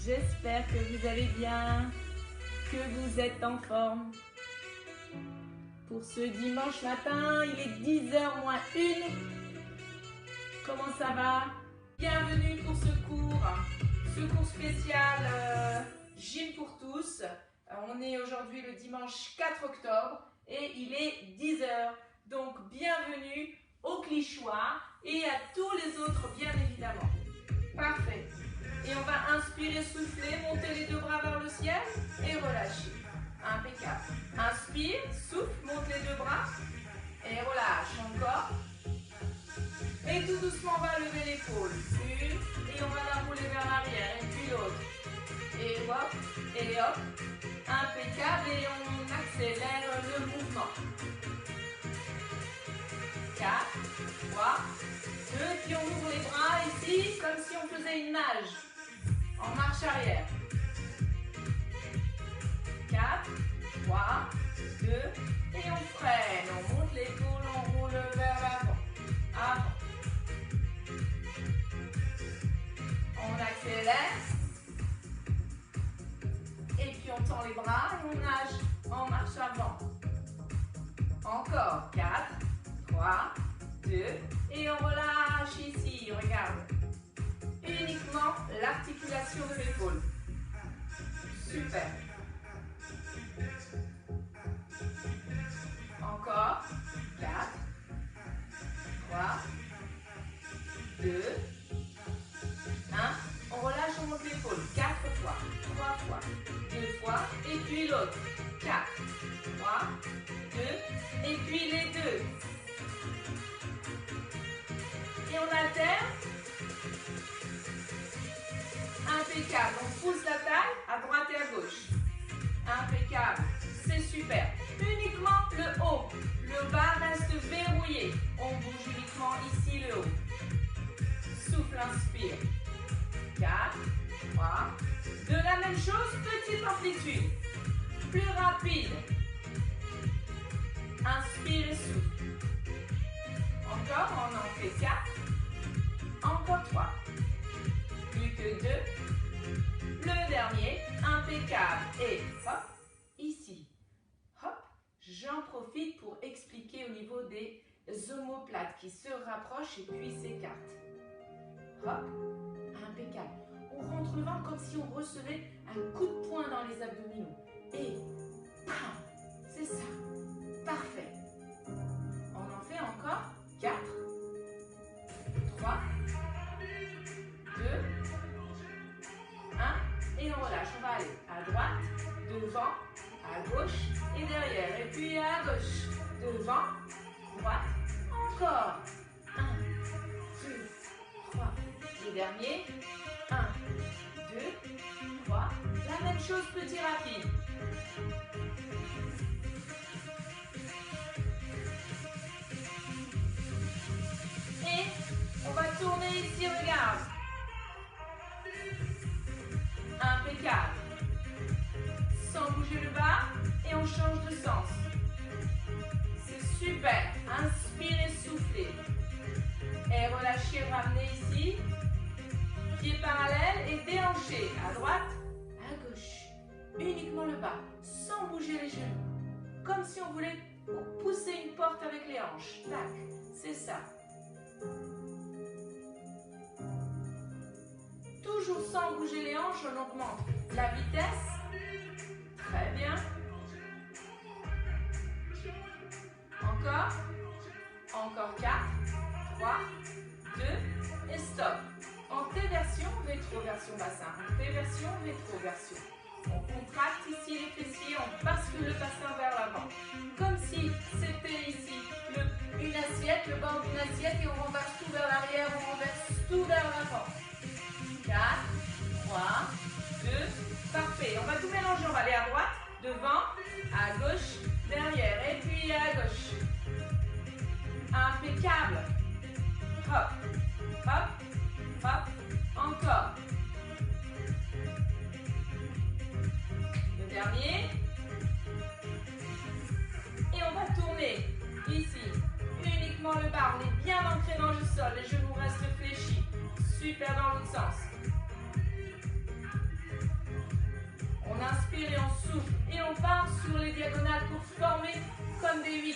J'espère que vous allez bien, que vous êtes en forme. Pour ce dimanche matin, il est 10h moins 1. Comment ça va? Bienvenue pour ce cours spécial Gym pour tous. On est aujourd'hui le dimanche 4 octobre et il est 10h. Donc bienvenue aux Clichois et à tous les autres bien évidemment. Parfait. Et on va inspirer, souffler, monter les deux bras vers le ciel et relâcher. Impeccable. Inspire, souffle, monte les deux bras et relâche encore. Et tout doucement, on va lever l'épaule. Une, et on va la rouler vers l'arrière. Et puis l'autre. Et hop. Impeccable. Et on accélère le mouvement. 4, 3, 2. Et puis on ouvre les bras ici, comme si on faisait une nage. En marche arrière. 4, 3, 2. Et on freine. On monte l'épaule, on roule vers l'avant. Avant. On accélère. Et puis on tend les bras et on nage en marche avant. Encore. 4, 3, 2. Et on relâche ici. Regarde. Uniquement l'articulation de l'épaule. Super. Encore. 4, 3, 2, 1. On relâche, on monte l'épaule. 4 fois, 3 fois, 2 fois, et puis l'autre. 4, 3, 2, et puis les deux. Et on alterne. Impeccable. On pousse la taille à droite et à gauche. Impeccable. C'est super. Uniquement le haut. Le bas reste verrouillé. On bouge uniquement ici le haut. Souffle, inspire. 4, 3, 2. La même chose, petite amplitude. Plus rapide. Inspire et souffle. Encore, on en fait 4. Encore 3. Plus que 2. Le dernier, impeccable. Et hop, ici. Hop, j'en profite pour expliquer au niveau des omoplates qui se rapprochent et puis s'écartent. Hop, impeccable. On rentre le ventre comme si on recevait un coup de poing dans les abdominaux. Et bam, c'est ça. Parfait. On en fait encore 4, 3, 2, 1. Et on relâche. On va aller à droite, devant, à gauche et derrière. Et puis à gauche, devant, droite, encore. 1, 2, 3. Les derniers. 1, 2, 3. La même chose, petit rapide. Et on va tourner ici, regarde. Impeccable. Sans bouger le bas et on change de sens. C'est super. Inspirez, soufflez. Et relâchez, ramenez ici. Pieds parallèles et déhanchés. À droite, à gauche. Uniquement le bas, sans bouger les genoux. Comme si on voulait pousser une porte avec les hanches. Tac, c'est ça. Toujours sans bouger les hanches, on augmente la vitesse. Très bien. Encore. Encore 4, 3, 2 et stop. En T-version, rétroversion bassin. En T-version, rétroversion. On contracte ici les fessiers, on bascule le bassin vers l'avant. Comme si c'était ici une assiette, le bord d'une assiette et on renverse tout vers l'arrière, on renverse tout vers l'avant. 4, 3, 2, parfait. On va tout mélanger, on va aller à droite, devant, à gauche, derrière et puis à gauche. Impeccable. Hop, hop, hop, encore. Le dernier. Et on va tourner ici. Uniquement le bas, on est bien ancré dans le sol, les genoux restent fléchis. Super dans l'autre sens. inspire et on souffle. Et on part sur les diagonales pour former comme des 8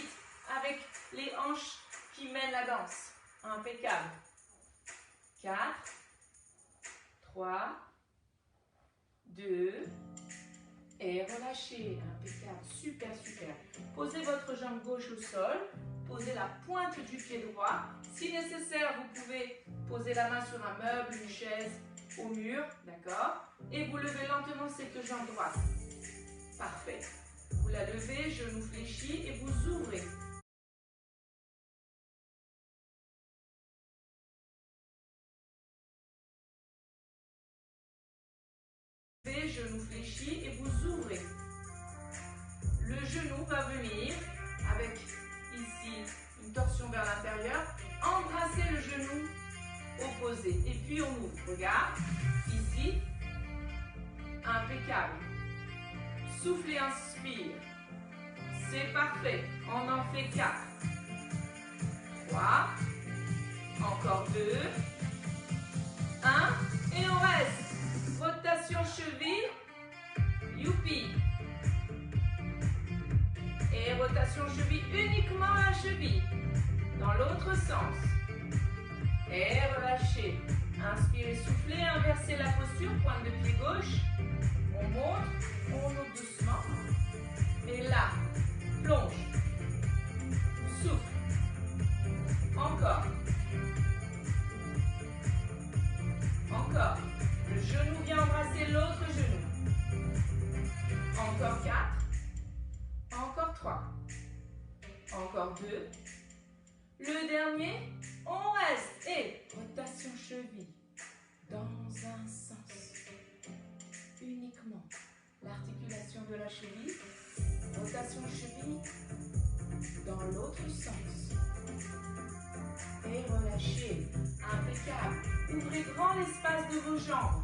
avec les hanches qui mènent la danse. Impeccable. 4, 3, 2, et relâchez. Impeccable. Super, super. Posez votre jambe gauche au sol. Posez la pointe du pied droit. Si nécessaire, vous pouvez poser la main sur un meuble, une chaise, au mur, d'accord? Et vous levez lentement cette jambe droite. Parfait. Vous la levez, genou fléchi et vous ouvrez. Genou fléchi et vous ouvrez. Le genou va venir avec ici une torsion vers l'intérieur. Embrassez le genou opposé et puis on ouvre. Regarde, ici, impeccable. Soufflez, inspire. C'est parfait. On en fait 4. 3. Encore 2. 1. Et on reste. Rotation cheville. Youpi. Et rotation cheville, uniquement la cheville. Dans l'autre sens. Et relâchez. Inspirez, soufflez, inversez la posture, pointe de pied gauche. On monte, on monte doucement. Et là, plonge. Souffle. Encore. Encore. Le genou vient embrasser l'autre genou. Encore 4. Encore 3. Encore 2. Le dernier, on reste. Et rotation cheville. Dans un sens. Uniquement. L'articulation de la cheville. Rotation cheville. Dans l'autre sens. Et relâchez. Impeccable. Ouvrez grand l'espace de vos jambes.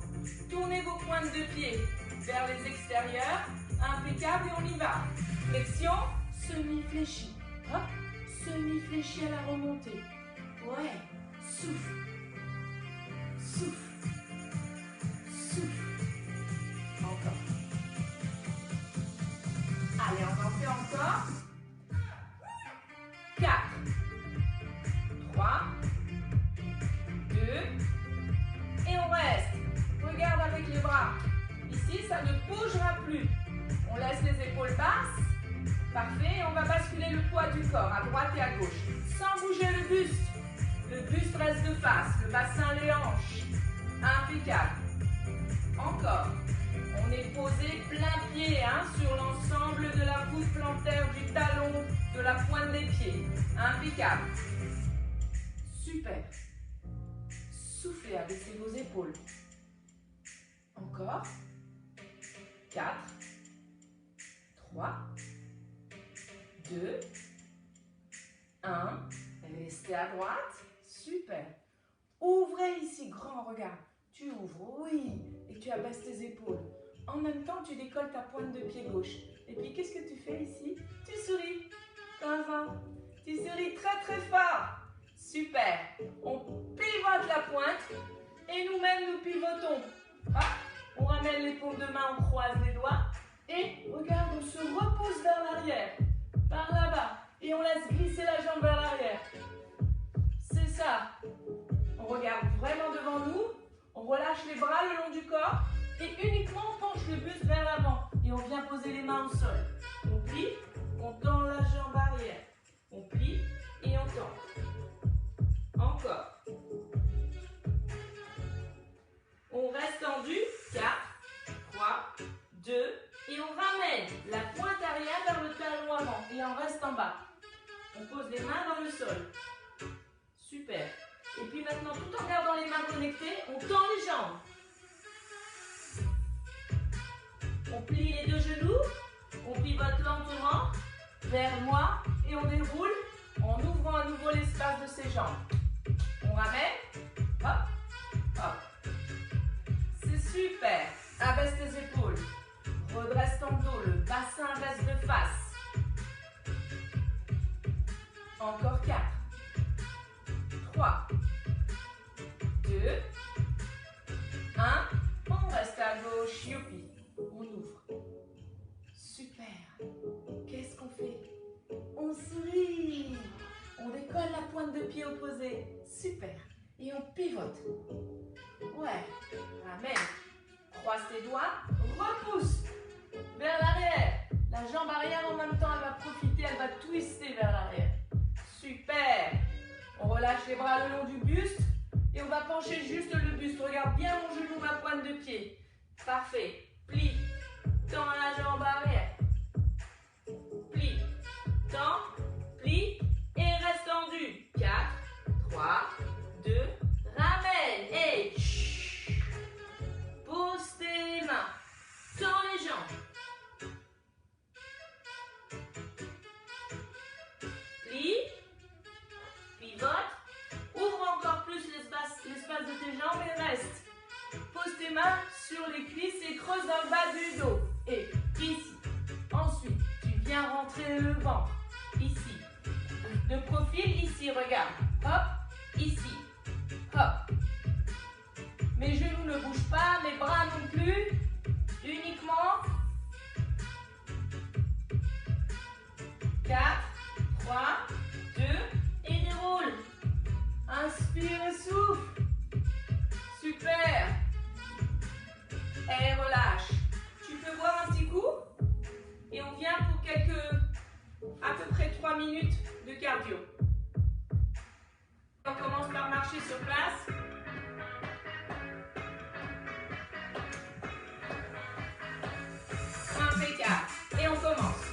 Tournez vos pointes de pied vers les extérieurs. Impeccable et on y va. Flexion, semi-fléchie. Hop, semi-fléchie à la remontée. Ouais, souffle. Souffle. Souffle. Encore. Allez, on en fait encore. 4. 3. 2. Et on reste. Regarde avec les bras. Ici, ça ne bougera plus. On laisse les épaules basses. Parfait. Et on va basculer le poids du corps à droite et à gauche. Sans bouger le buste. Le buste reste de face. Le bassin, les hanches. Impeccable. Encore. On est posé plein pied sur l'ensemble de la voûte plantaire, du talon, de la pointe des pieds. Impeccable. Super. Soufflez, abaissez vos épaules. Encore. 4. 3. 2. 1. Restez à droite. Super. Ouvrez ici, grand regard. Tu ouvres, oui. Et tu abaisses tes épaules. En même temps, tu décolles ta pointe de pied gauche. Et puis, qu'est-ce que tu fais ici? Tu souris. Tu souris très très fort. Super. On pivote la pointe. Et nous-mêmes, nous pivotons. Hop. On ramène les paumes de main, on croise les doigts. Et regarde, on se repose vers l'arrière. Par là-bas. Et on laisse glisser la jambe vers l'arrière. C'est ça. On regarde vraiment devant nous. On relâche les bras le long du corps. Et uniquement, on penche le buste vers l'avant. Et on vient poser les mains au sol. On plie, on tend la jambe arrière. On plie et on tend. Encore. On reste tendu. 4, 3, 2. Et on ramène la pointe arrière vers le talon avant. Et on reste en bas. On pose les mains dans le sol. Super. Et puis maintenant, tout en gardant les mains connectées, on tend les jambes. On plie les deux genoux. On pivote lentement vers moi. Et on déroule en ouvrant à nouveau l'espace de ses jambes. On ramène. Hop, hop. C'est super. Abaisse tes épaules. Redresse ton dos. Le bassin reste de face. Encore 4. 3. 2. 1. On reste à gauche. Youpi. On ouvre. pied opposé. Super. Et on pivote. Ouais. Ramène. Croise tes doigts. Repousse. Vers l'arrière. La jambe arrière en même temps, elle va profiter, elle va twister vers l'arrière. Super. On relâche les bras le long du buste. Et on va pencher juste le buste. Regarde bien mon genou, ma pointe de pied. Parfait. Plie. Tends la jambe arrière. Plie. Tends. Plie. Et reste tendu. 4, 3, 2, ramène. Et pose tes mains. Tends les jambes. Plie. Pivote. Ouvre encore plus l'espace de tes jambes et reste. Pose tes mains sur les cuisses et creuse dans le bas du dos. Et ici. Ensuite, tu viens rentrer le ventre. Ici. De profil, ici, regarde. Hop, ici. Hop. Mes genoux ne bougent pas, mes bras non plus. Uniquement 4, 3, 2 et déroule. Inspire et souffle. Super. Et relâche. Tu peux boire un petit coup. Et on vient pour à peu près 3 minutes de cardio. On commence par marcher sur place. Impeccable. Et on commence.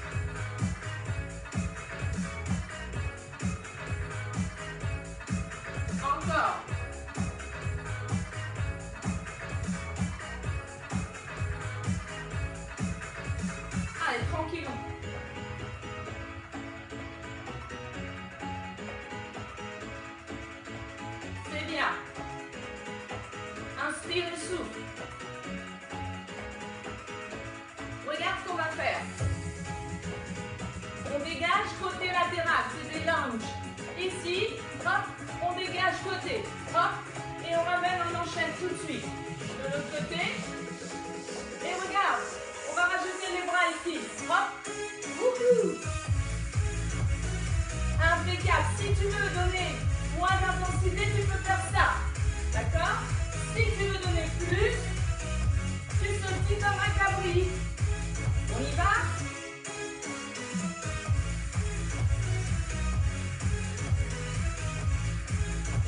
Encore. Allez, tranquillou. C'est bien. Inspire et souffle. Regarde ce qu'on va faire. On dégage côté latéral, c'est des lunges. Ici, hop, on dégage côté. Hop, et on ramène, on enchaîne tout de suite. De l'autre côté. Et regarde, on va rajouter les bras ici. Hop, wouhou. Impeccable. Si tu veux donner moins d'intensité, tu peux faire ça. D'accord? Si tu veux donner plus, tu sautilles comme un cabri. On y va?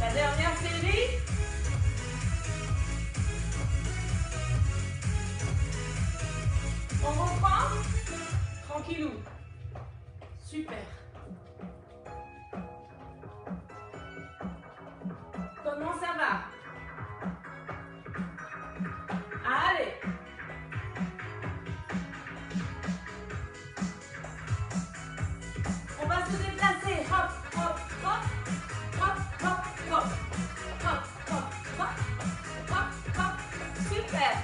La dernière série. On reprend. Tranquillou. Super. Comment ça va? Allez. On va se déplacer. Hop, hop, hop. Hop, hop, hop. Hop, hop, hop. Hop, hop. Super.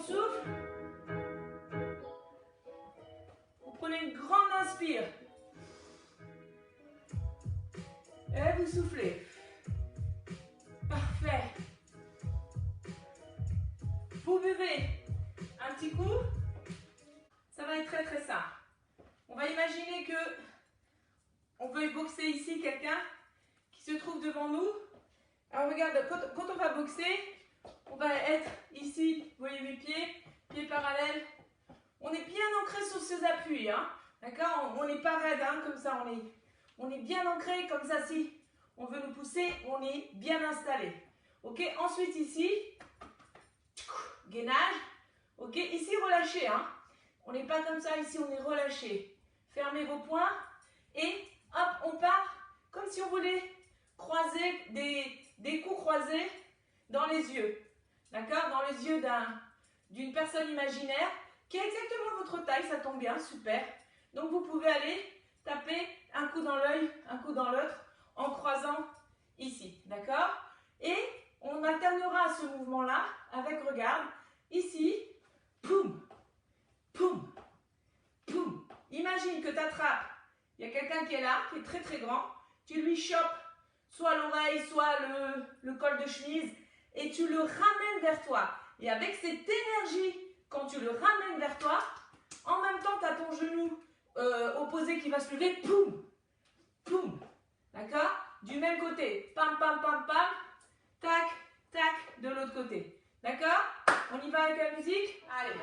souffle. Vous prenez une grande inspire. Et vous soufflez. Parfait. Vous buvez un petit coup. Ça va être très très simple. On va imaginer que on veut boxer ici quelqu'un qui se trouve devant nous. Alors regarde, quand on va boxer, on va être ici, vous voyez mes pieds, pieds parallèles. On est bien ancré sur ces appuis, hein, d'accord? On n'est pas raide, hein, comme ça, on est bien ancré, comme ça, si on veut nous pousser, on est bien installé. Ok, ensuite ici, gainage, ok, ici relâchez, hein. On n'est pas comme ça, ici on est relâché. Fermez vos poings et hop, on part comme si on voulait croiser des coups croisés dans les yeux. D'accord? Dans les yeux d'une personne imaginaire qui a exactement votre taille, ça tombe bien, super. Donc vous pouvez aller taper un coup dans l'œil, un coup dans l'autre en croisant ici. D'accord? Et on alternera ce mouvement-là avec, regarde, ici, poum, poum, poum. Imagine que tu attrapes, il y a quelqu'un qui est là, qui est très très grand, tu lui chopes soit l'oreille, soit le col de chemise et tu le ramènes vers toi. Et avec cette énergie, quand tu le ramènes vers toi, en même temps tu as ton genou opposé qui va se lever, poum, poum, d'accord? Du même côté, pam, pam, pam, pam, tac, tac, de l'autre côté. D'accord? On y va avec la musique? Allez.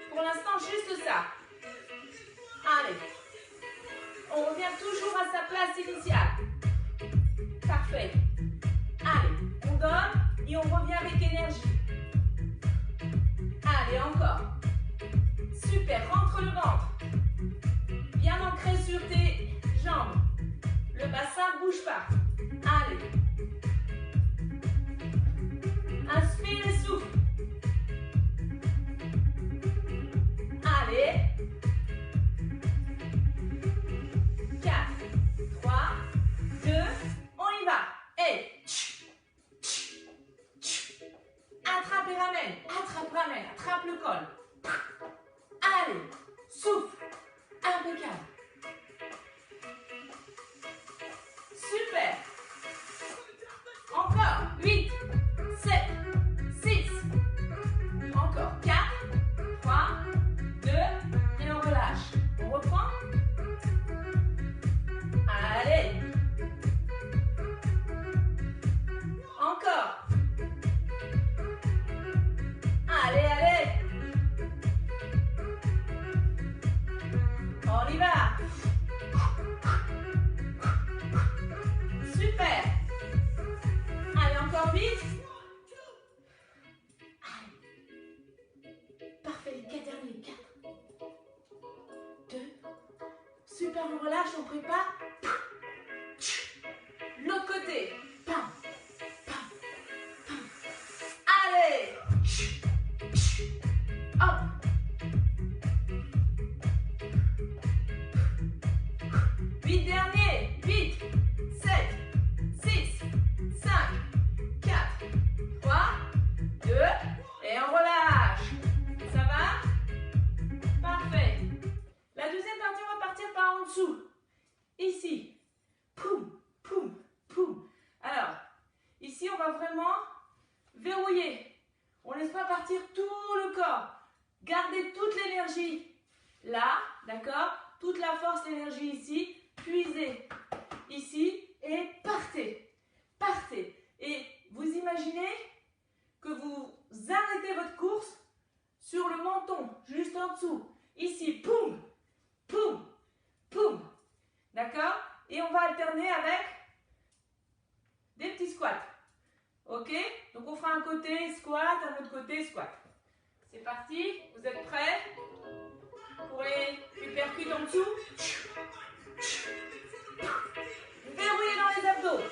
Pour l'instant, juste ça. Allez. On revient toujours à sa place initiale. Parfait. Allez, on donne et on revient avec énergie. Allez, encore. Super, rentre le ventre. Bien ancré sur tes jambes. Le bassin ne bouge pas. Allez. Inspire et souffle. Allez. 4, 3, 2, on y va. Et attrape et ramène. Attrape, ramène. Attrape le col. Allez. Souffle. Impeccable. Super. Encore. 8, 7, 6. Encore. 4, 3, 2. Et on relâche. On reprend. Allez. Encore. Allez, allez. On y va. Super. Allez, encore 8. Parfait, les 4 derniers. 4, 2. Super, on relâche, on prépare. L'autre côté. Pam, pam, pam. Allez. Hop. Huit derniers. 8, 7, 6, 5, 4, 3, 2. Et on relâche. Ça va? Parfait. La deuxième partie, on va partir par en dessous. Ici. Poum, poum, poum. Alors, ici, on va vraiment verrouiller. On ne laisse pas partir tout le corps. Gardez toute l'énergie là, d'accord? Toute la force, l'énergie ici. Puisez ici et partez. Partez. Et vous imaginez que vous arrêtez votre course sur le menton, juste en dessous. Ici, poum, poum, poum. D'accord? Et on va alterner avec des petits squats. Ok? Donc on fera un côté squat, un autre côté squat. C'est parti. Vous êtes prêts? Pour les uppercuts en dessous. Verrouillez dans les abdos.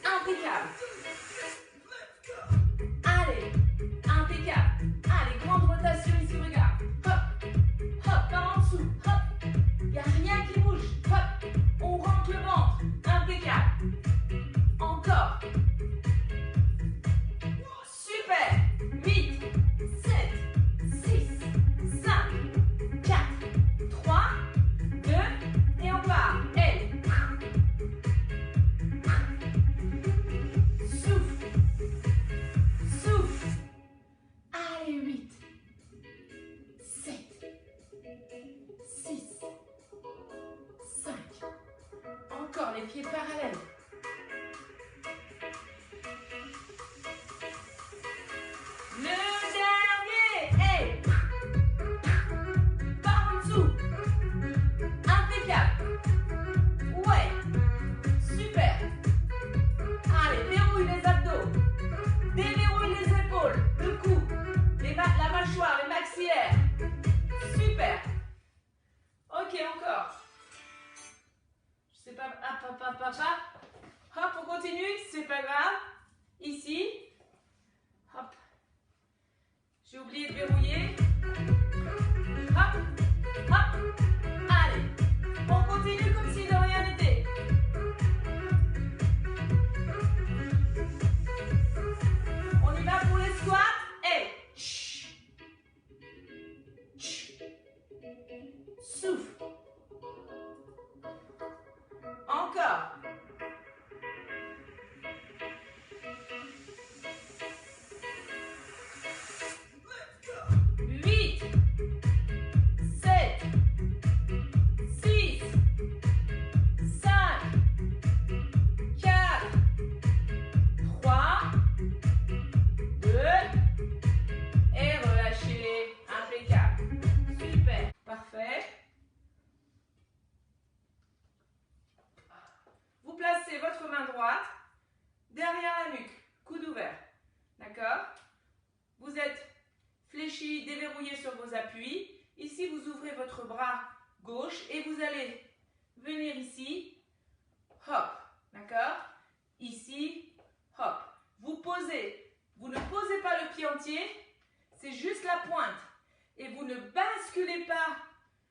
Impeccable. Allez. Impeccable. Allez, grande rotation ici, regarde. Hop. Hop, par en dessous. Hop. Il n'y a rien qui bouge. Hop. On rentre le ventre. Impeccable. Encore. Super. qui est parallèle. Le dernier. Hey. Par en dessous. Impeccable. Ouais. Super. Allez, verrouille les abdos. Déverrouille les épaules, le cou, la mâchoire, les maxillaires. Super. Ok, encore. Je sais pas. Hop, on continue, c'est pas grave. Ici. Hop. J'ai oublié de verrouiller. Hop, hop. Allez. On continue comme si de rien n'était. On y va pour les squats. Et souffle. Encore. 8, 7, 6, 5, 4, 3, 2, et relâchez. Impeccable. Super. Parfait. Vous placez votre main droite derrière la nuque, coude ouvert. D'accord? Vous êtes fléchi, déverrouillé sur vos appuis. Ici, vous ouvrez votre bras gauche et vous allez venir ici. Hop. D'accord? Ici. Hop. Vous posez. Vous ne posez pas le pied entier. C'est juste la pointe. Et vous ne basculez pas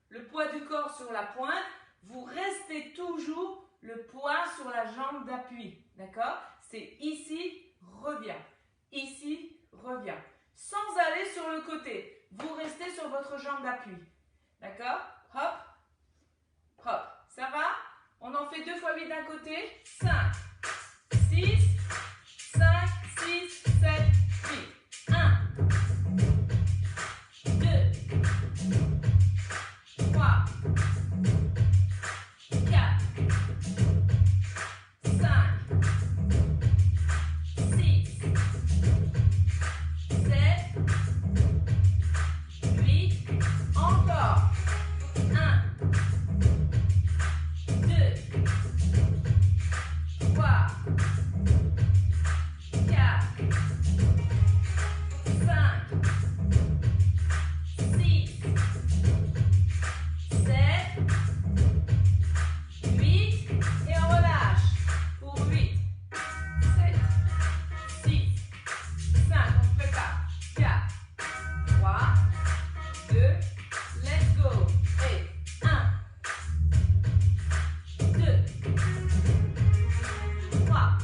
le poids du corps sur la pointe. Vous restez toujours le poids sur la jambe d'appui. D'accord? C'est ici, reviens. Ici, reviens. Sans aller sur le côté. Vous restez sur votre jambe d'appui. D'accord? Hop. Hop. Ça va? On en fait 2 fois 8 d'un côté. 5, 6, 5, 6, 7, 8. 1, 2, 3, 4, 5, 6, 7, 8, encore. 1, 2, 3, 4, 5, 6, 7, 8, et on relâche pour 8, 7, 6, 5, on se prépare, 4, 3, 2, let's go, et 1, 2, 3,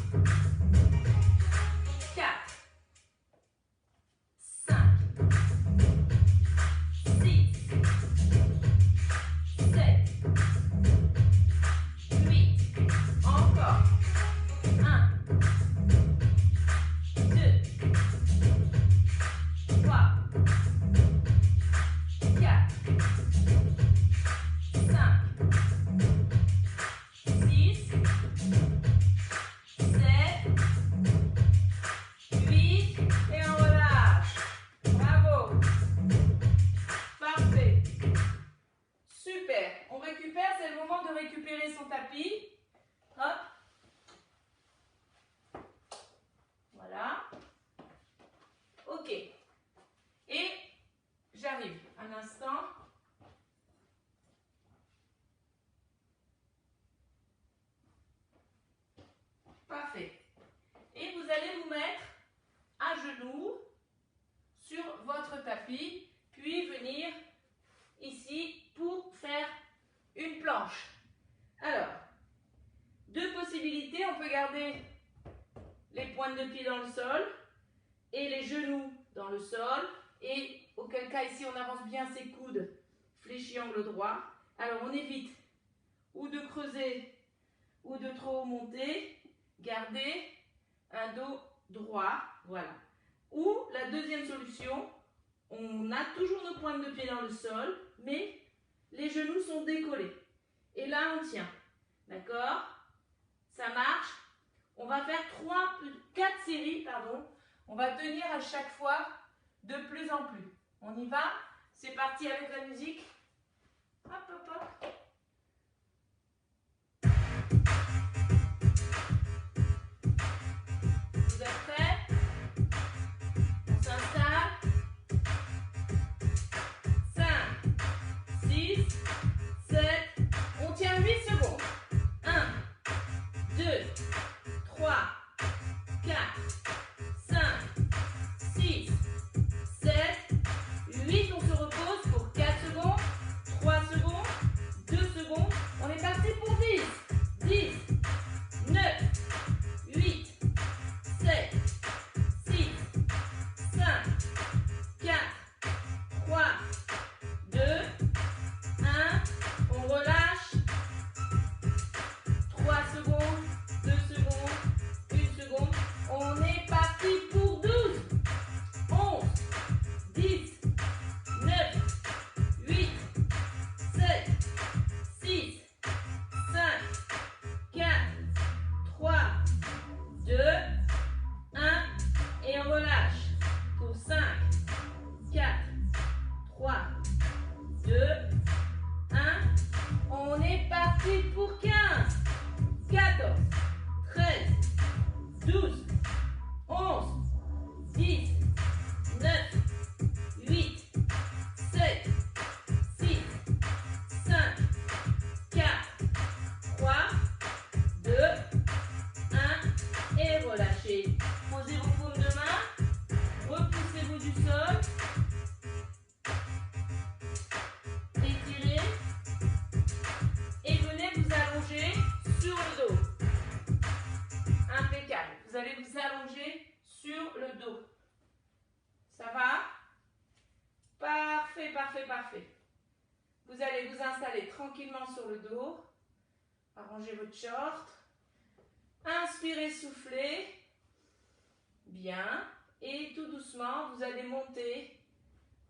4, 5, 6, 7, 8, encore, 1, 2, 3, 4, 5, 6, 7, 8, et on relâche. Bravo. Parfait. Super. On récupère, c'est le moment de récupérer son tapis. Hop. Voilà. Ok. Et j'arrive. Un instant. Parfait. Et vous allez vous mettre à genoux sur votre tapis, puis venir ici pour faire une planche. Alors, 2 possibilités. On peut garder les pointes de pied dans le sol et les genoux dans le sol. Et auquel cas, ici, on avance bien ses coudes fléchis angle droit. Alors, on évite ou de creuser ou de trop monter. Gardez un dos droit. Voilà. Ou la deuxième solution, on a toujours nos pointes de pied dans le sol, mais les genoux sont décollés. Et là, on tient. D'accord? Ça marche? On va faire 4 séries, pardon. On va tenir à chaque fois de plus en plus. On y va? C'est parti avec la musique. Hop, hop, hop. Vous êtes prêts? On s'installe. 5, 6, 7. On tient 8 secondes. 1, 2, 3, 4, 5, 6, 7, 8. On se repose pour 4 secondes, 3 secondes, 2 secondes. On est parti pour 10. 10, 9, 8, 7, 6, 5, 4, 3, 2, 1. On relâche. 3 secondes, 2 secondes, 1 seconde. On est parti pour 12, 11, 10, 9, 8, 7, 6, 5, 4, 3, 2, 1. Et on relâche pour 5, 4, 3, 2, 1. On est parti pour 15, 14, 13, 12, 11, 10, 9, 8, 7, 6, 5, 4, 3, 2, 1. Et relâchez. Posez vos paumes de main. Repoussez-vous du sol. Étirez. Et venez vous allonger sur le dos. Impeccable. Vous allez vous allonger sur le dos. Ça va? Parfait, parfait, parfait. Vous allez vous installer tranquillement sur le dos. Arrangez votre short. Inspirez, soufflez. Bien. Et tout doucement, vous allez monter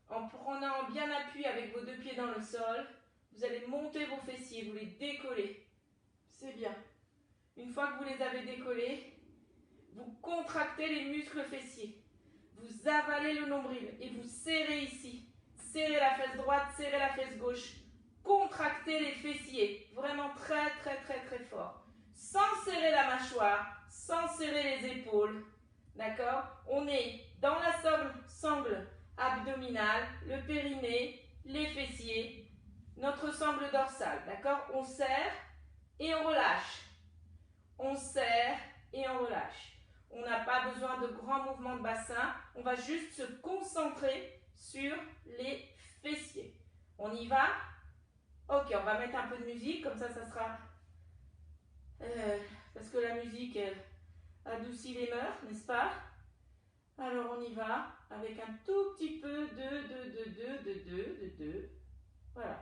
en prenant bien appui avec vos 2 pieds dans le sol. Vous allez monter vos fessiers, vous les décollez. C'est bien. Une fois que vous les avez décollés, vous contractez les muscles fessiers. Vous avalez le nombril et vous serrez ici. Serrez la fesse droite, serrez la fesse gauche. Contractez les fessiers. Vraiment très, très, très, très fort. Sans serrer la mâchoire, sans serrer les épaules. D'accord? On est dans la sangle abdominale, le périnée, les fessiers, notre sangle dorsale. D'accord? On serre et on relâche. On serre et on relâche. On n'a pas besoin de grands mouvements de bassin. On va juste se concentrer sur les fessiers. On y va? Ok, on va mettre un peu de musique, comme ça sera... parce que la musique adoucit les mœurs, n'est-ce pas? Alors on y va avec un tout petit peu de. Voilà.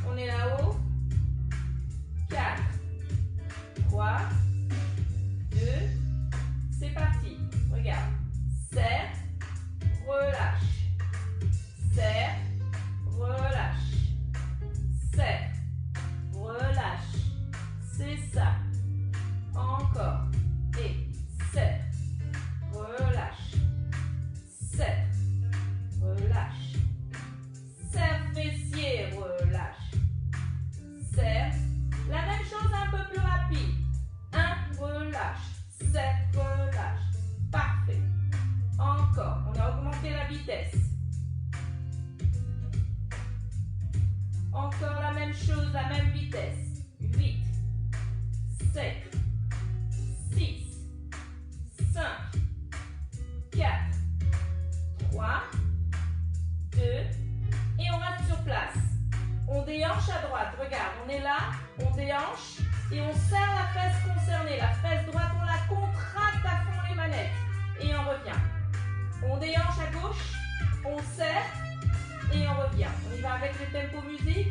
On est là-haut. 4, 3, 2, c'est parti. Regarde. Serre, relâche. Serre, relâche. Serre, relâche. C'est ça. Encore. Et serre, relâche. Serre, relâche. Serre fessier, relâche. Serre. La même chose un peu plus rapide. 1, relâche. Serre, relâche. Parfait. Encore. On a augmenté la vitesse. Encore la même chose, la même vitesse. 8, 7, 6, 5, 4, 3, 2, et on reste sur place. On déhanche à droite, regarde, on est là, on déhanche et on serre la fesse concernée. La fesse droite, on la contracte à fond les manettes et on revient. On déhanche à gauche, on serre et on revient. On y va avec le tempo musique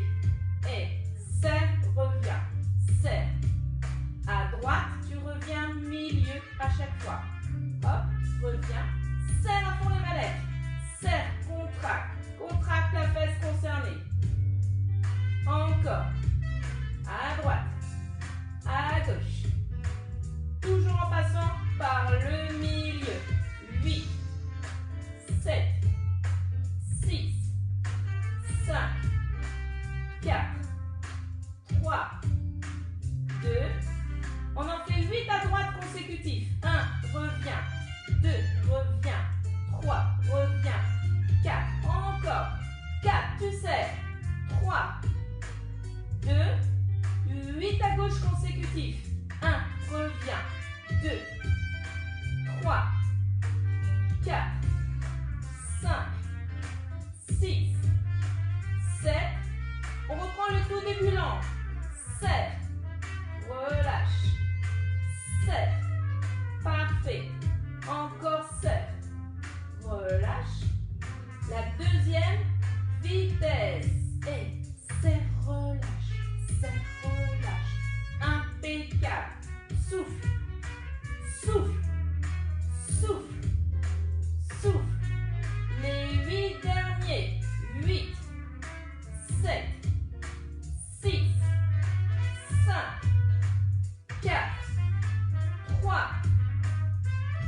et serre, revient, serre. À droite, tu reviens milieu à chaque fois. Hop, reviens, serre à fond les manettes. Serre, contracte, contracte la fesse concernée. Encore.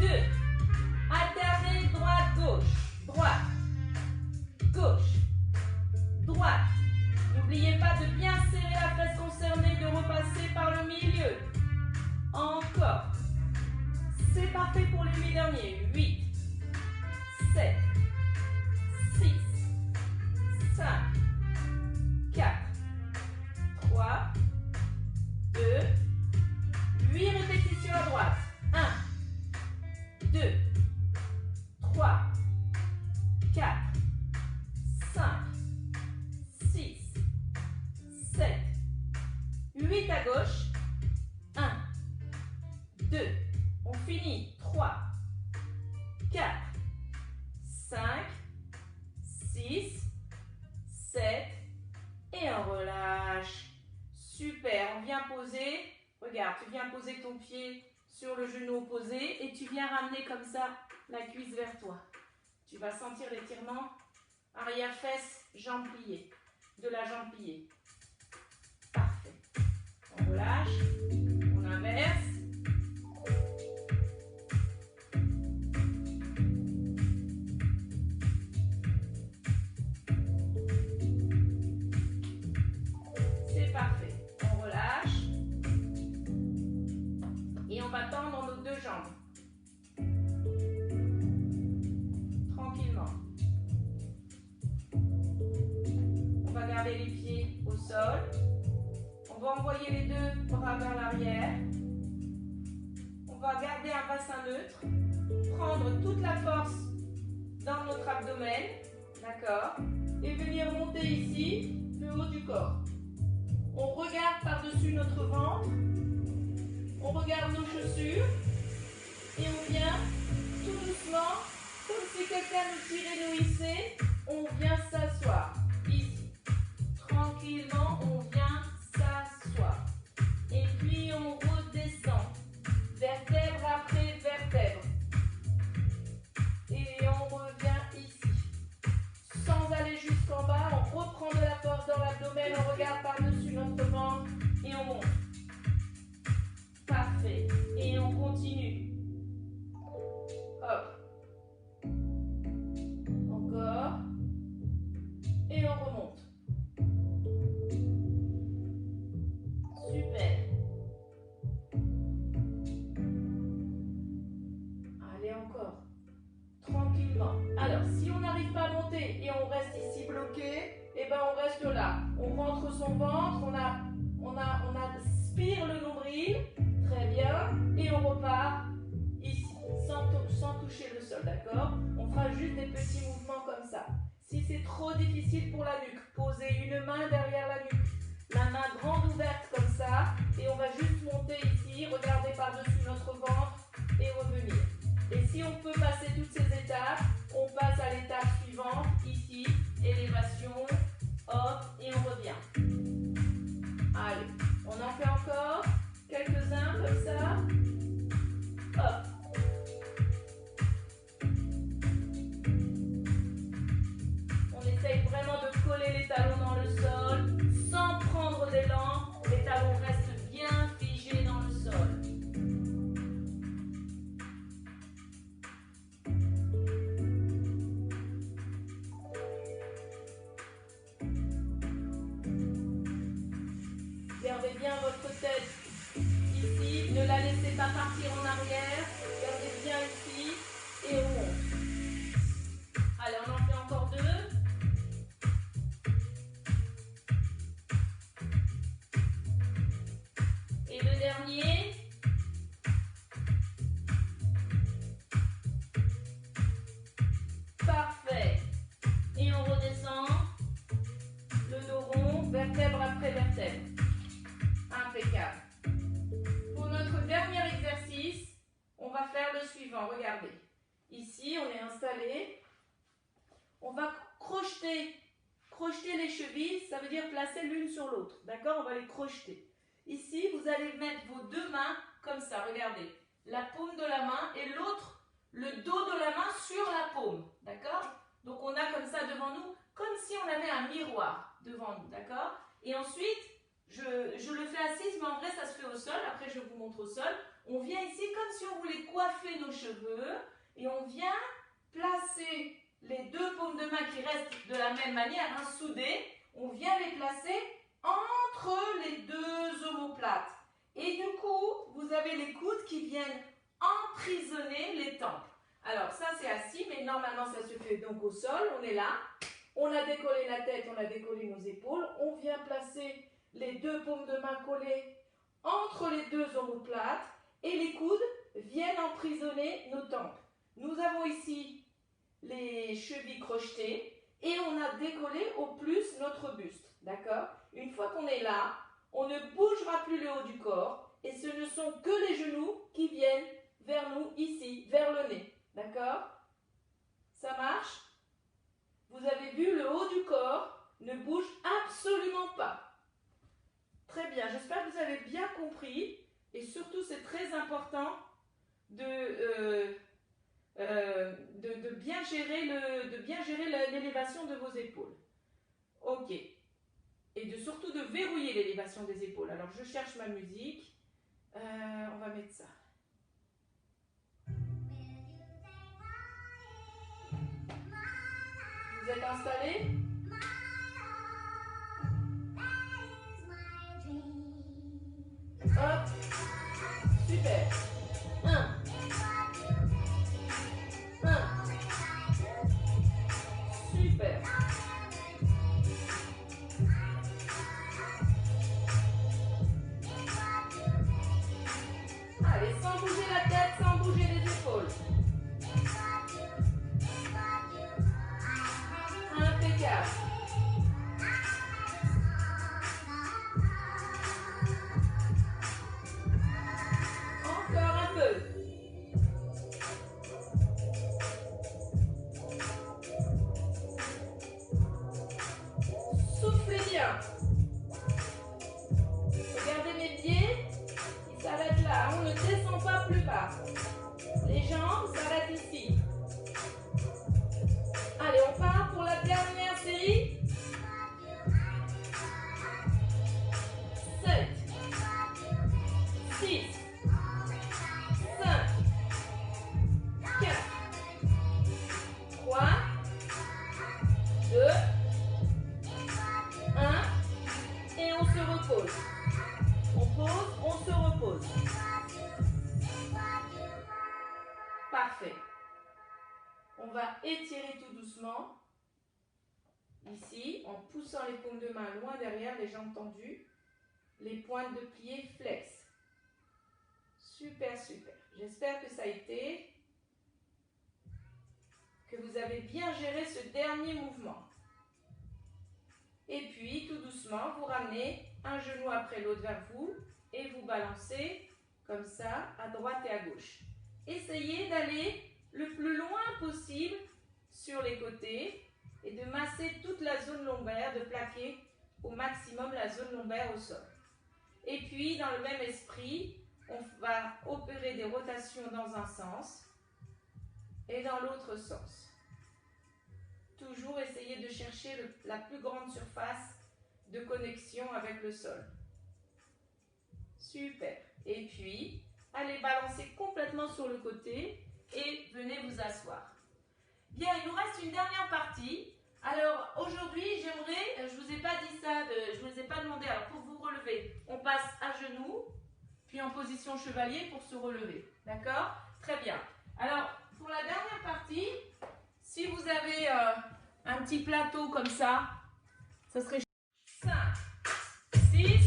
2. Alternez droite, gauche, droite, gauche, droite. N'oubliez pas de bien serrer la fesse concernée, de repasser par le milieu. Encore. C'est parfait pour les 8 derniers. 8, 7, 6, 5, 4, 3, 2, 8 répétitions à droite. 1, 2, 3, 4, 5, 6, 7, 8 à gauche. 1, 2, on finit. 3, 4, 5, 6, 7, et on relâche. Super, on vient poser. Regarde, tu viens poser ton pied sur le genou opposé et tu viens ramener comme ça la cuisse vers toi. Tu vas sentir l'étirement arrière-fesse, jambe pliée, de la jambe pliée. Parfait. On relâche, on inverse. C'est parfait. On relâche. Et on va tendre nos deux jambes. Tranquillement. On va garder les pieds au sol. On va envoyer les deux bras vers l'arrière. On va garder un bassin neutre. Prendre toute la force dans notre abdomen. D'accord? Et venir monter ici, le haut du corps. On regarde par-dessus notre ventre. On regarde nos chaussures. Et on vient tout doucement, comme si quelqu'un nous tirait, nous hissait. On vient s'asseoir. Ici. Tranquillement, on vient s'asseoir. Et puis on redescend. Vertèbre après vertèbre. Et on revient ici. Sans aller jusqu'en bas, on reprend de la force dans l'abdomen, on regarde par-dessus notre ventre et on monte. Parfait. Et on continue. Hop. Encore. Et on remonte. Super. Allez, encore. Tranquillement. Alors, si on n'arrive pas à monter et on reste ici bloqué, eh ben on reste là. On rentre son ventre, on aspire le nombril, très bien, et on repart ici, sans toucher le sol, d'accord? On fera juste des petits mouvements comme ça. Si c'est trop difficile pour la nuque, posez une main derrière la nuque, la main grande ouverte comme ça, et on va juste monter ici, regarder par-dessus notre ventre et revenir. Et si on peut passer toutes ces étapes, on passe à l'étape suivante, ici, élévation, hop, et on revient. Allez, on en fait encore quelques-uns comme ça. Hop. On essaye vraiment de coller les talons dans le sol, sans prendre d'élan. Les talons restent bien figés dans le sol. Gardez bien votre tête ici, ne la laissez pas partir en arrière. Gardez bien ici et on monte. Allez, on en fait encore deux. Et le dernier. Parfait. Et on redescend. Le dos rond, vertèbre après vertèbre. Impeccable. Pour notre dernier exercice, on va faire le suivant. Regardez. Ici, on est installé. On va crocheter les chevilles, ça veut dire placer l'une sur l'autre. D'accord? On va les crocheter. Ici, vous allez mettre vos deux mains comme ça. Regardez. La paume de la main et l'autre, le dos de la main sur la paume. D'accord? Donc, on a comme ça devant nous, comme si on avait un miroir devant nous. D'accord? Et ensuite, je le fais assise, mais en vrai, ça se fait au sol. Après, je vous montre au sol. On vient ici comme si on voulait coiffer nos cheveux et on vient placer les deux paumes de main qui restent de la même manière, hein, soudées. On vient les placer entre les deux omoplates. Et du coup, vous avez les coudes qui viennent emprisonner les tempes. Alors ça c'est assis, mais normalement ça se fait donc au sol. On est là, on a décollé la tête, on a décollé nos épaules. On vient placer les deux paumes de main collées entre les deux omoplates et les coudes viennent emprisonner nos tempes. Nous avons ici les chevilles crochetées et on a décollé au plus notre buste. D'accord? Une fois qu'on est là, on ne bougera plus le haut du corps et ce ne sont que les genoux qui viennent vers nous ici, vers le nez. D'accord? Ça marche? Vous avez vu, le haut du corps ne bouge absolument pas. Très bien, j'espère que vous avez bien compris et surtout c'est très important de bien gérer l'élévation de vos épaules. Ok. Et surtout de verrouiller l'élévation des épaules. Alors je cherche ma musique. On va mettre ça. Vous êtes installés? Hop. Super. 1. 1. Super. Allez, sans bouger la tête, sans bouger les épaules. Impeccable. Encore un peu. Soufflez bien. Regardez mes pieds, ils s'arrêtent là. On ne descend pas plus bas. Les jambes s'arrêtent ici. Allez, on part pour la dernière série. 7, 6, 5, 4, 3, 2, 1 et on se repose. On pose, on se repose. Parfait. On va étirer tout doucement. Ici, en poussant les paumes de main loin derrière, les jambes tendues. Les pointes de pied flex. Super, super. J'espère que ça a été, que vous avez bien géré ce dernier mouvement. Et puis, tout doucement, vous ramenez un genou après l'autre vers vous et vous balancez comme ça, à droite et à gauche. Essayez d'aller le plus loin possible sur les côtés et de masser toute la zone lombaire, de plaquer au maximum la zone lombaire au sol. Et puis, dans le même esprit, on va opérer des rotations dans un sens et dans l'autre sens. Toujours essayer de chercher la plus grande surface de connexion avec le sol. Super. Et puis, allez balancer complètement sur le côté et venez vous asseoir. Bien, il nous reste une dernière partie. Alors, aujourd'hui, j'aimerais, je ne vous ai pas dit ça, je ne vous ai pas demandé, alors pour vous relever, on passe à genoux, puis en position chevalier pour se relever. D'accord? Très bien. Alors, pour la dernière partie, si vous avez un petit plateau comme ça serait 5, 6,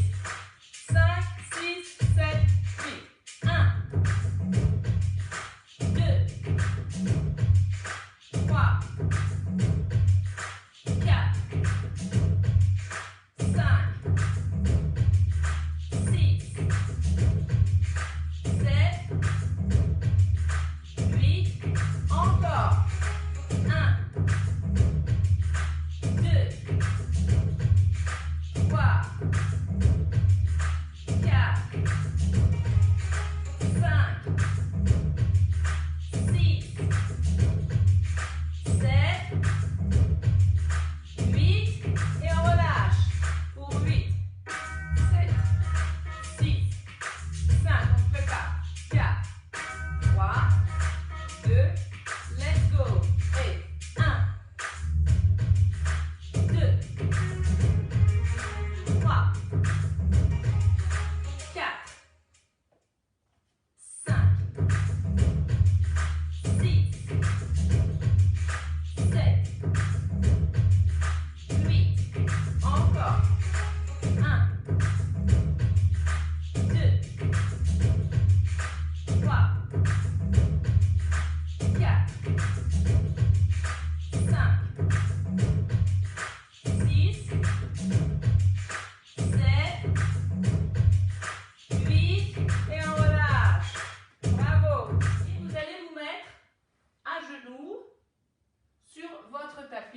5, 6, 7, 8. 1, 2, 3, 4, 5, 6, 7, 8, encore. 1, 2,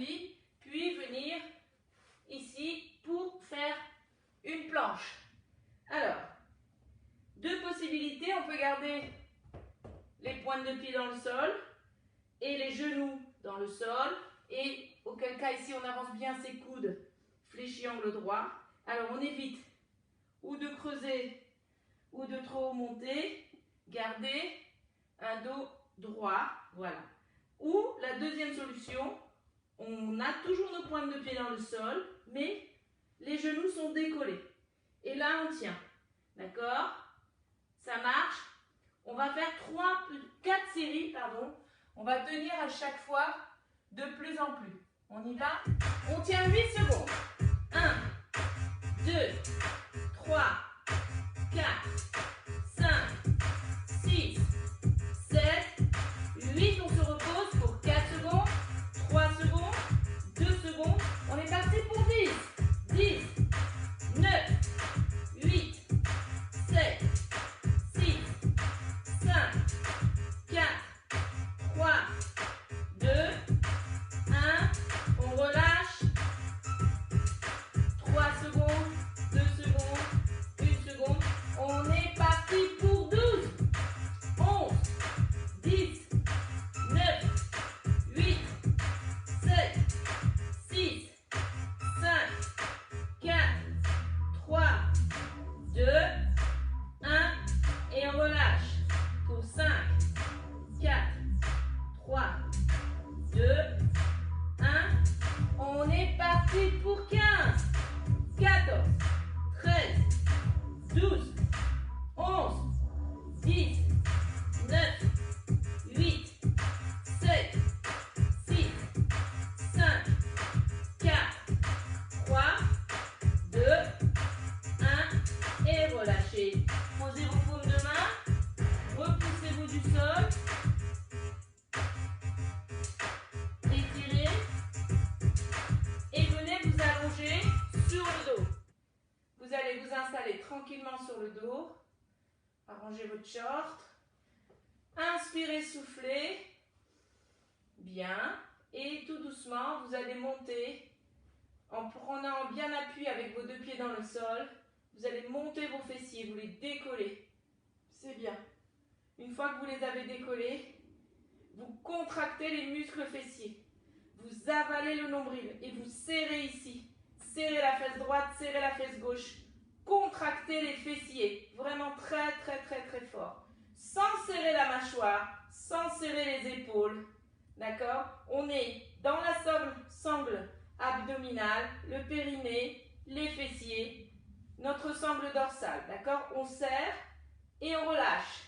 tapis, puis venir ici pour faire une planche. Alors, deux possibilités, on peut garder les pointes de pied dans le sol et les genoux dans le sol, et auquel cas ici on avance bien ses coudes, fléchis angle droit. Alors on évite ou de creuser ou de trop monter, garder un dos droit, voilà. Ou la deuxième solution, on a toujours nos pointes de pied dans le sol, mais les genoux sont décollés. Et là on tient, d'accord? Ça marche. On va faire 4 séries, pardon. On va tenir à chaque fois de plus en plus. On y va. On tient 8 secondes. 1, 2, 3, 4, 5, 6, 7, 8. On se repose pour 4 secondes, 3 secondes, 2 secondes. On est parti pour 10. 10, 9, 8, 7, 6, 5, 4, 3, 2, 1. On relâche. 3 secondes, 2 secondes, 1 seconde. On est parti pour 12, 11, 10, 9, 8, 7, 6, 5, 4, 3, 2, 1. Et on relâche pour 5, 4, 3, 2, 1. On est parti pour 15, 14, 13, 12, 11, 10, 9, 8, 7, 6, 5, 4, 3, 2, 1. Et relâchez. Posez vos paumes de main. Repoussez-vous du sol. Étirez. Et venez vous allonger sur le dos. Vous allez vous installer tranquillement sur le dos. Arrangez votre short. Inspirez, soufflez. Bien. Et tout doucement, vous allez monter en prenant bien appui avec vos 2 pieds dans le sol. Vous allez monter vos fessiers, vous les décollez. C'est bien. Une fois que vous les avez décollés, vous contractez les muscles fessiers. Vous avalez le nombril et vous serrez ici. Serrez la fesse droite, serrez la fesse gauche. Contractez les fessiers. Vraiment très, très, très, très fort. Sans serrer la mâchoire, sans serrer les épaules. D'accord? On est dans la sangle abdominale, le périnée, les fessiers, notre sangle dorsale. D'accord? On serre et on relâche.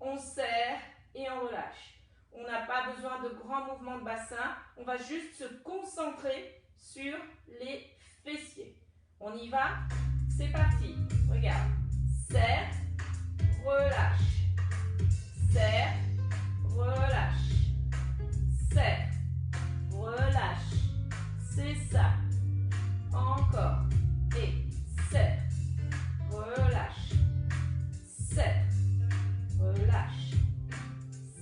On serre et on relâche. On n'a pas besoin de grands mouvements de bassin. On va juste se concentrer sur les fessiers. On y va? C'est parti. Regarde. Serre, relâche. Serre, relâche. Serre, relâche. C'est ça. Encore. Et serre, relâche. Serre, relâche.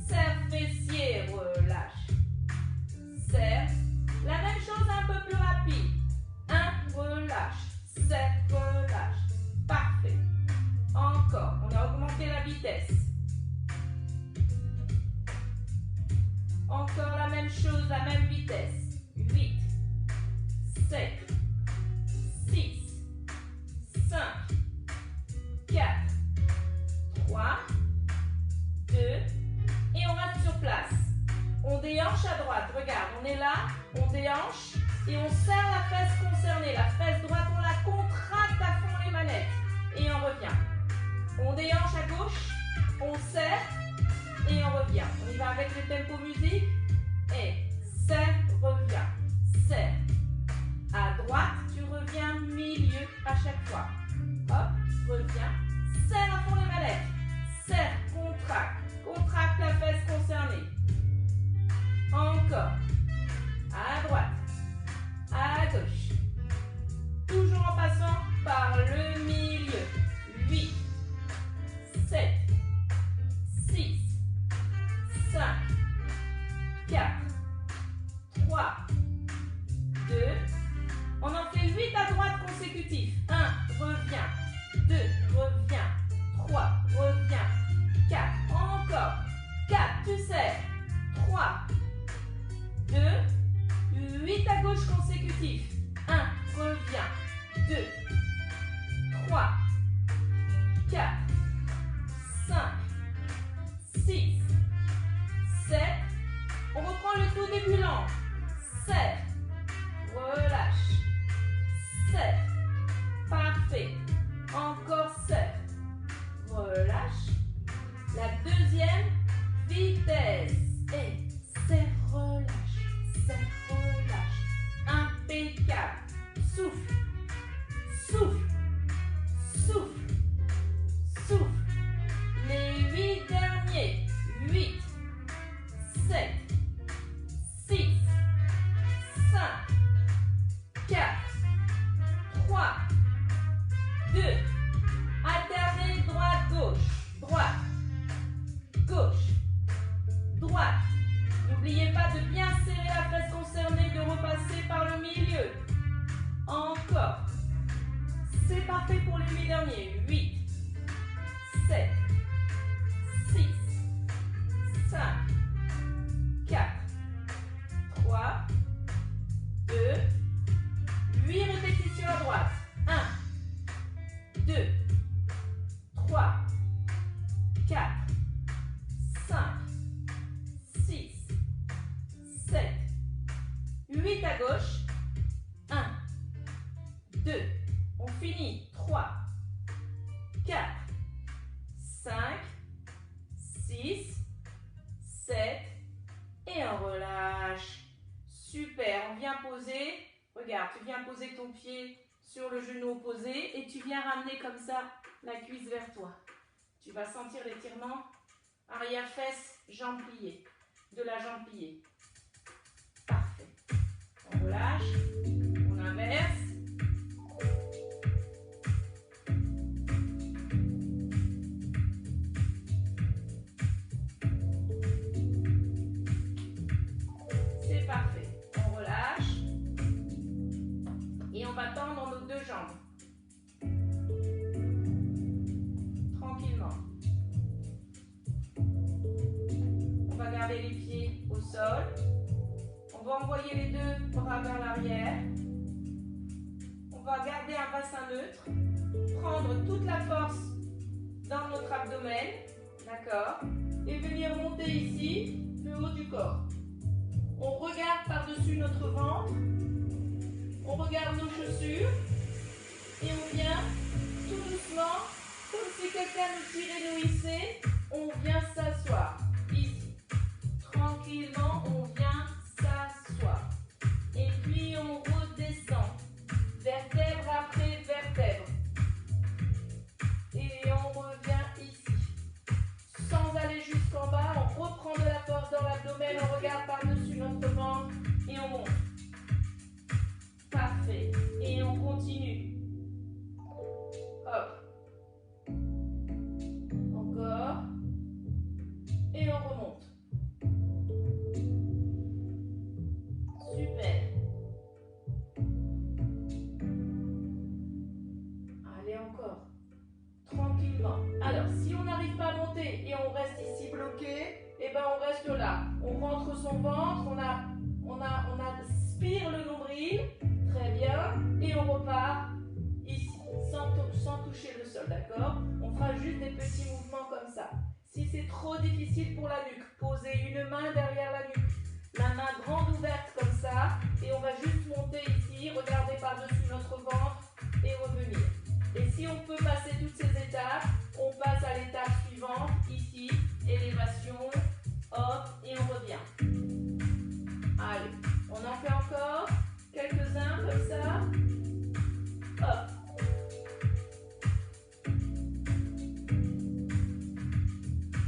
Serre, fessier, relâche. Serre. La même chose un peu plus rapide. 1, relâche. Serre, relâche. Parfait. Encore. On a augmenté la vitesse. Encore la même chose, la même vitesse. 8, 7, 6, 5, 4, 3, 2, et on reste sur place. On déhanche à droite. Regarde, on est là, on déhanche et on serre la fesse concernée. La fesse droite, on la contracte à fond les manettes. Et on revient. On déhanche à gauche, on serre et on revient. On y va avec le tempo musique. Et serre, reviens. Serre. À droite, tu reviens milieu à chaque fois. Hop, reviens. Serre à fond les manettes. Serre, contracte. Contracte la fesse concernée. Encore. À droite. À gauche. Toujours en passant par le milieu. 8, 7, 6, 5, 4, 3, tu serres. 3, 2, 8 à gauche consécutifs. 1, reviens. 2, 3, 4, 5, 6, 7. On reprend le tout début lent. Serre. Relâche. Serre. Parfait. Encore serre. Relâche. La deuxième vitesse. Et serre, relâche. Serre, relâche. Impeccable. Souffle. Souffle. Souffle. Souffle. Les 8 derniers. 8, 7, 6, 5, 4, 3, 2, alternez droite-gauche, droite, gauche, droite. N'oubliez pas de bien serrer la fesse concernée, de repasser par le milieu. Encore. C'est parfait pour les 8 derniers. 8, 7, 6, 5, 4, 3, 2, 8 répétitions à droite. 1, 2, 3, 4, 5, 6, 7, 8 à gauche. 1, 2, on finit. 3, 4, 5, 6, 7, et on relâche. Super, on vient poser. Regarde, tu viens poser ton pied sur le genou opposé et tu viens ramener comme ça la cuisse vers toi. Tu vas sentir l'étirement arrière-fesse, jambe pliée, de la jambe pliée. Parfait. On relâche, on inverse. C'est parfait. On relâche. Et on va tendre nos deux jambes. Tranquillement. On va garder les pieds au sol. On va envoyer les deux bras vers l'arrière. On va garder un bassin neutre. Prendre toute la force dans notre abdomen. D'accord? Et venir monter ici, le haut du corps. On regarde par-dessus notre ventre. On regarde nos chaussures. Et on vient tout doucement, comme si quelqu'un nous tirait, nous hissait. On vient s'asseoir. Ici. Tranquillement, on vient s'asseoir. Et puis on redescend. Vertèbre après vertèbre. Et on revient ici. Sans aller jusqu'en bas, on reprend de la force dans l'abdomen. On regarde par-dessus notre ventre. Et on monte. Parfait. Et on continue. Hop. Encore. Et on remonte. Super. Allez, encore. Tranquillement. Alors, si on n'arrive pas à monter et on reste ici bloqué, eh ben on reste là. On rentre son ventre, on aspire le nombril. Très bien. Et on repart ici, sans toucher le sol, d'accord? On fera juste des petits mouvements comme ça. Si c'est trop difficile pour la nuque, posez une main derrière la nuque. La main grande ouverte comme ça. Et on va juste monter ici, regarder par-dessus notre ventre et revenir. Et si on peut passer toutes ces étapes, on passe à l'étape suivante, ici, élévation, hop, et on revient. Allez, on en fait encore quelques-uns comme ça. Hop.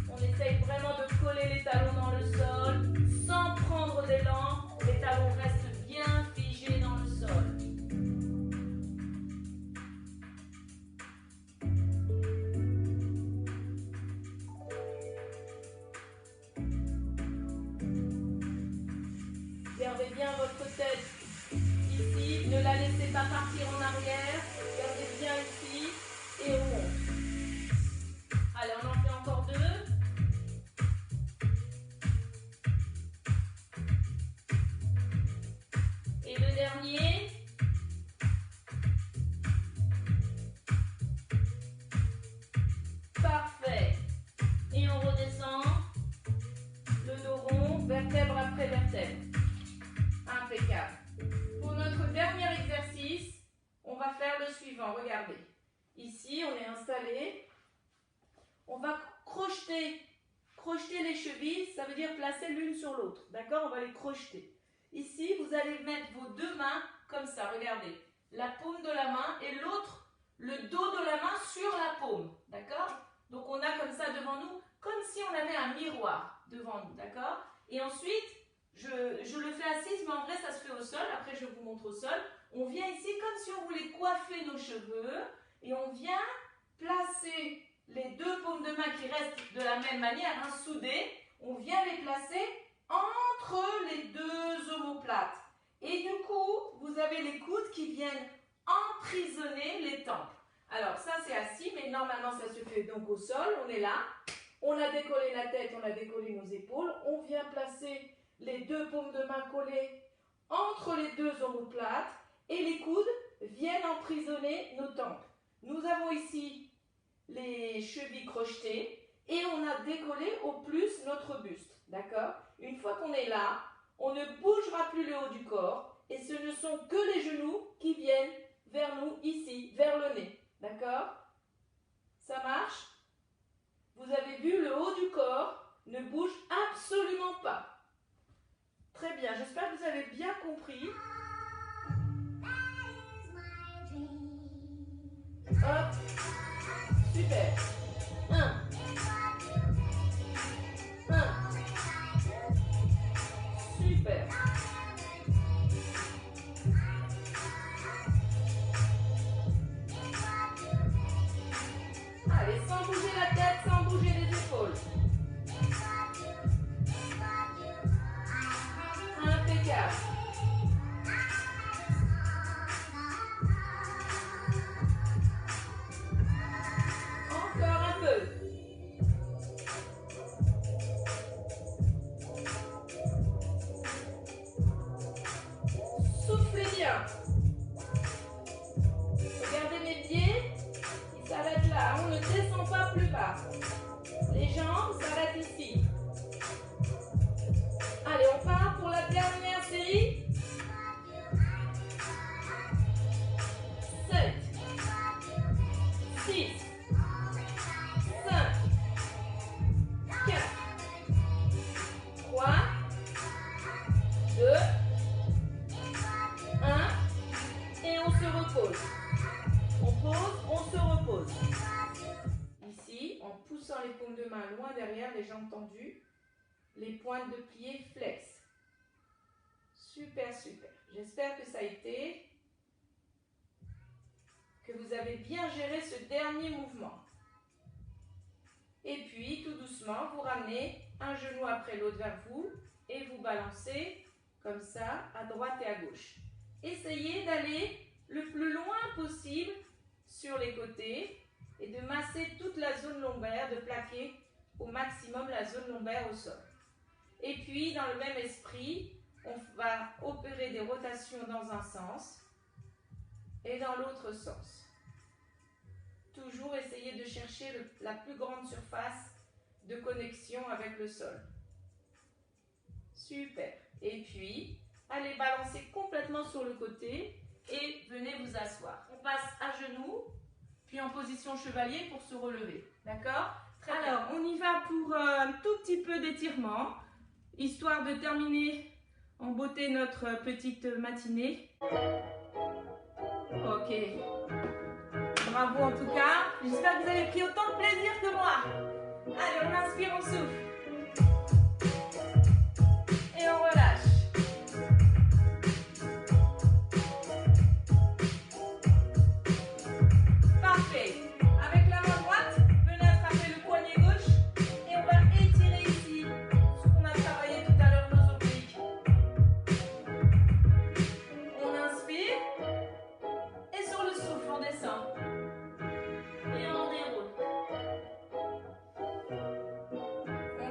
On essaye vraiment de coller les talons dans le sol, sans prendre d'élan. Les talons restent bien figés dans le sol. Gardez bien votre tête ici, ne la laissez pas partir en arrière. Gardez bien ici et on monte. Allez, on en fait encore deux. dernier. Parfait. Et on redescend. Le dos rond, vertèbre après vertèbre. Impeccable. Pour notre dernier exercice, on va faire le suivant. Regardez. Ici, on est installé. On va crocheter les chevilles, ça veut dire placer l'une sur l'autre. D'accord? On va les crocheter. Ici, vous allez mettre vos deux mains comme ça. Regardez. La paume de la main et l'autre, le dos de la main sur la paume. D'accord? Donc, on a comme ça devant nous, comme si on avait un miroir devant nous. D'accord? Et ensuite, je le fais assise, mais en vrai, ça se fait au sol. Après, je vous montre au sol. On vient ici comme si on voulait coiffer nos cheveux. Et on vient placer les deux paumes de main qui restent de la même manière, hein, soudées. On vient les placer entre les deux omoplates. Et du coup, vous avez les coudes qui viennent emprisonner les tempes. Alors, ça, c'est assis, mais normalement, ça se fait donc au sol. On est là. On a décollé la tête, on a décollé nos épaules. On vient placer les deux paumes de main collées entre les deux omoplates. Et les coudes viennent emprisonner nos tempes. Nous avons ici les chevilles crochetées et on a décollé au plus notre buste. D'accord? Une fois qu'on est là, on ne bougera plus le haut du corps et ce ne sont que les genoux qui viennent vers nous ici, vers le nez. D'accord? Ça marche? Vous avez vu, le haut du corps ne bouge absolument pas. Très bien, j'espère que vous avez bien compris. Hop, super. 1, 1, super. Allez, sans bouger la tête, sans bouger les épaules. Impeccable. Encore un peu. Soufflez bien. Regardez mes pieds, ils s'arrêtent là. On ne descend pas plus bas. Les jambes s'arrêtent ici. Allez, on part pour la dernière série. 7, 6, 5, 4, 3, 2, 1, et on se repose. On pose, on se repose. Ici, en poussant les paumes de main loin derrière, les jambes tendues, les pointes de pied flex. Super, super. J'espère que ça a été, que vous avez bien géré ce dernier mouvement. Et puis, tout doucement, vous ramenez un genou après l'autre vers vous et vous balancez comme ça, à droite et à gauche. Essayez d'aller le plus loin possible sur les côtés et de masser toute la zone lombaire, de plaquer au maximum la zone lombaire au sol. Et puis, dans le même esprit, on va opérer des rotations dans un sens et dans l'autre sens. Toujours essayer de chercher la plus grande surface de connexion avec le sol. Super. Et puis, allez balancer complètement sur le côté et venez vous asseoir. On passe à genoux, puis en position chevalier pour se relever. D'accord? Alors, on y va pour un tout petit peu d'étirement, histoire de terminer en beauté notre petite matinée. Ok. Bravo en tout cas. J'espère que vous avez pris autant de plaisir que moi. Allez, on inspire, on souffle. Et on relâche. Parfait. Avec la main droite, venez attraper le poignet gauche et on va étirer ici ce qu'on a travaillé tout à l'heure, nos obliques. On inspire et sur le souffle, on descend. Et on déroule. On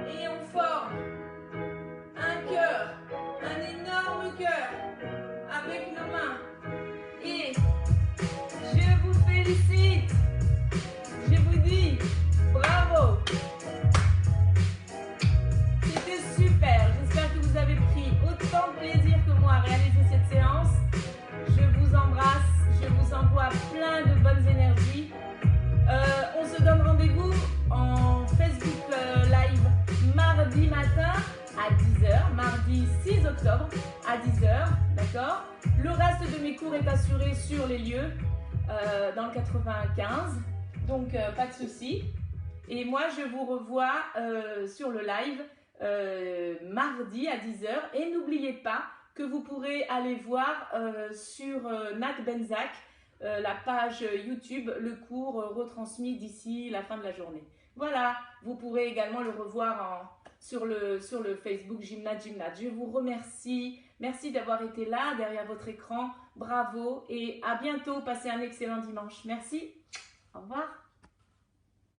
et on forme un cœur, un énorme cœur avec nos mains. Et je vous félicite. Je vous dis bravo. C'était super. J'espère que vous avez pris autant de plaisir que moi à réaliser cette séance. Je vous embrasse. Je vous envoie plein de bonnes énergies. On se donne rendez-vous en Facebook Live mardi matin à 10h, mardi 6 octobre à 10h, d'accord? Le reste de mes cours est assuré sur les lieux dans le 95, donc pas de souci. Et moi, je vous revois sur le live mardi à 10h. Et n'oubliez pas que vous pourrez aller voir sur Nat Benzac, la page YouTube, le cours retransmis d'ici la fin de la journée. Voilà, vous pourrez également le revoir sur le Facebook Gymnat. Je vous remercie. Merci d'avoir été là, derrière votre écran. Bravo et à bientôt. Passez un excellent dimanche. Merci. Au revoir.